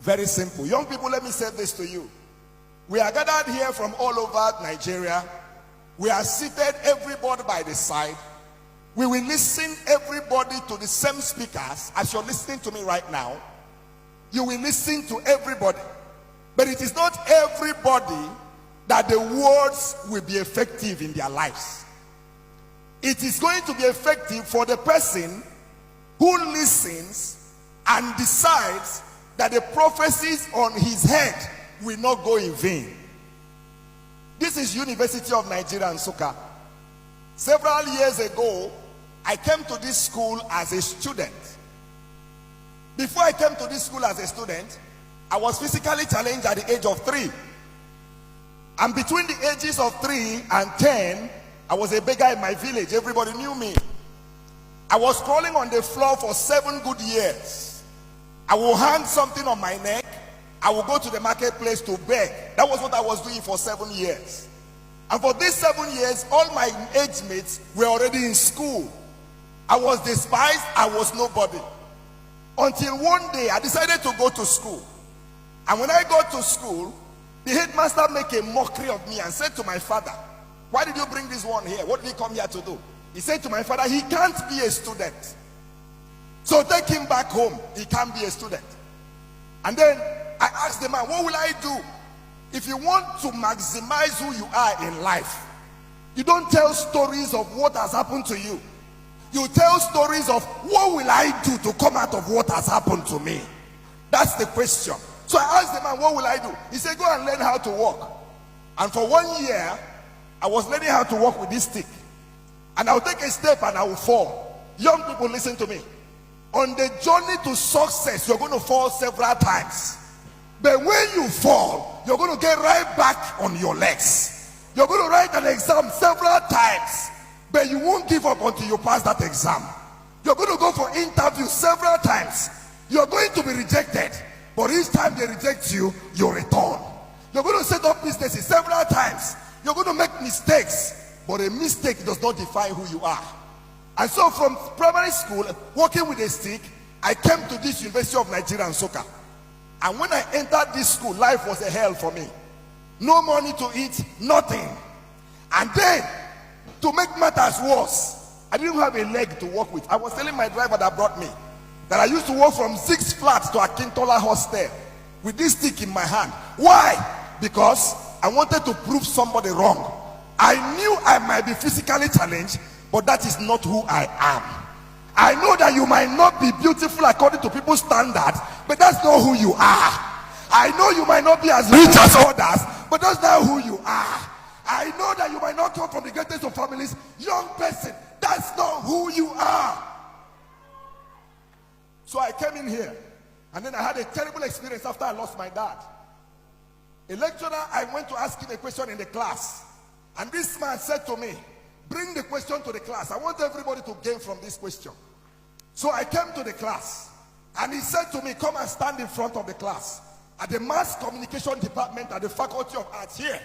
Very simple. Young people, let me say this to you. We are gathered here from all over Nigeria. We are seated, everybody by the side. We will listen, everybody, to the same speakers as you're listening to me right now. You will listen to everybody. But it is not everybody that the words will be effective in their lives. It is going to be effective for the person who listens and decides that the prophecies on his head will not go in vain. This is University of Nigeria, Nsukka. Several years ago, I came to this school as a student. Before I came to this school as a student, I was physically challenged at the age of 3. And between the ages of 3 and 10, I was a beggar in my village. Everybody knew me. I was crawling on the floor for 7 good years. I will hang something on my neck. I will go to the marketplace to beg. That was what I was doing for 7 years. And for these 7 years, all my age mates were already in school. I was despised. I was nobody. Until one day, I decided to go to school. And when I got to school, the headmaster made a mockery of me and said to my father, "Why did you bring this one here? What did he come here to do?" He said to my father, "He can't be a student. So take him back home. He can't be a student." And then I asked the man, "What will I do?" If you want to maximize who you are in life, you don't tell stories of what has happened to you. You tell stories of what will I do to come out of what has happened to me. That's the question. So I asked the man, "What will I do?" He said, "Go and learn how to walk." And for 1 year, I was learning how to walk with this stick. And I'll take a step and I will fall. Young people, listen to me. On the journey to success, you're going to fall several times. But when you fall, you're going to get right back on your legs. You're going to write an exam several times, but you won't give up until you pass that exam. You're going to go for interviews several times. You're going to be rejected, but each time they reject you, you return. You're going to set up businesses several times. You're going to make mistakes, but a mistake does not define who you are. And so from primary school, working with a stick, I came to this University of Nigeria, Nsukka. And when I entered this school, life was a hell for me. No money to eat, nothing. And then, to make matters worse, I didn't have a leg to walk with. I was telling my driver that brought me that I used to walk from 6 flats to Akintola Hostel with this stick in my hand. Why? Because I wanted to prove somebody wrong. I knew I might be physically challenged, but that is not who I am. I know that you might not be beautiful according to people's standards, but that's not who you are. I know you might not be as rich as others, but that's not who you are. I know that you might not come from the greatest of families. Young person, that's not who you are. So I came in here, and then I had a terrible experience after I lost my dad. A lecturer, I went to ask him a question in the class, and this man said to me, "Bring the question to the class. I want everybody to gain from this question." So I came to the class, and he said to me, "Come and stand in front of the class at the Mass Communication Department at the Faculty of Arts here."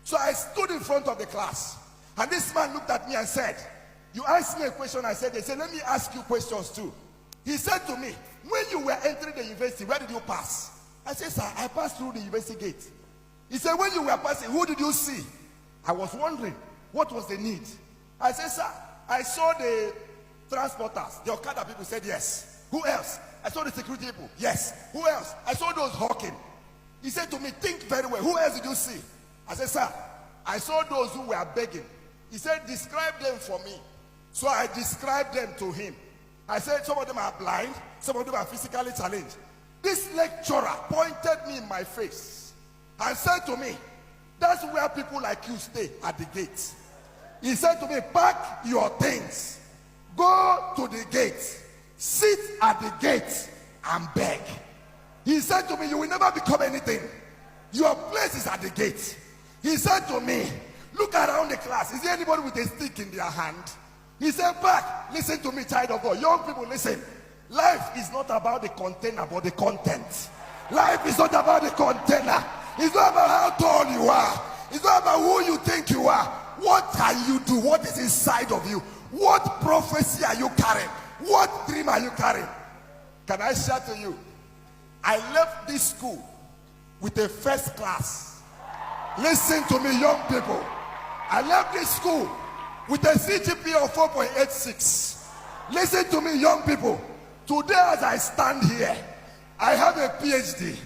So I stood in front of the class, and this man looked at me and said, "You asked me a question." I said, "They said, let me ask you questions too." He said to me, "When you were entering the university, where did you pass?" I said, "Sir, I passed through the university gate." He said, "When you were passing, who did you see?" I was wondering, what was the need? I said, "Sir, I saw the transporters, the Okada people." Said, "Yes." "Who else?" "I saw the security people." "Yes." "Who else?" "I saw those hawking." He said to me, "Think very well. Who else did you see?" I said, "Sir, I saw those who were begging." He said, "Describe them for me." So I described them to him. I said, "Some of them are blind, some of them are physically challenged." This lecturer pointed me in my face and said to me, "That's where people like you stay, at the gate." He said to me, "Pack your things, go to the gate, sit at the gate and beg." He said to me, "You will never become anything. Your place is at the gate." He said to me, "Look around the class. Is there anybody with a stick in their hand?" He said, "Back, listen to me, child of God. Young people, listen. Life is not about the container, but the content. Life is not about the container. It's not about how tall you are. It's not about who you think you are. What can you do? What is inside of you? What prophecy are you carrying? What dream are you carrying?" Can I share to you? I left this school with a first class. Listen to me, young people. I left this school with a CGPA of 4.86. Listen to me, young people. Today, as I stand here, I have a PhD.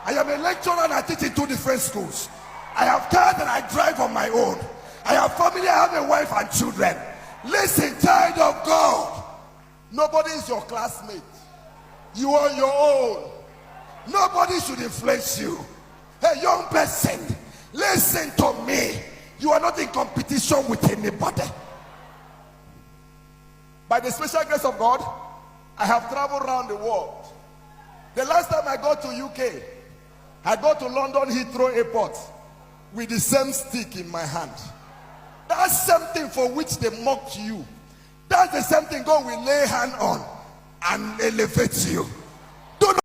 I am a lecturer and I teach in 2 different schools. I have cars and I drive on my own. I have family, I have a wife and children. Listen, child of God. Nobody is your classmate. You are your own. Nobody should influence you. Hey, young person, listen to me. You are not in competition with anybody. By the special grace of God, I have traveled around the world. The last time I got to UK, I got to London Heathrow Airport with the same stick in my hand. That's something for which they mocked you. That's the same thing God will lay hand on and elevate you.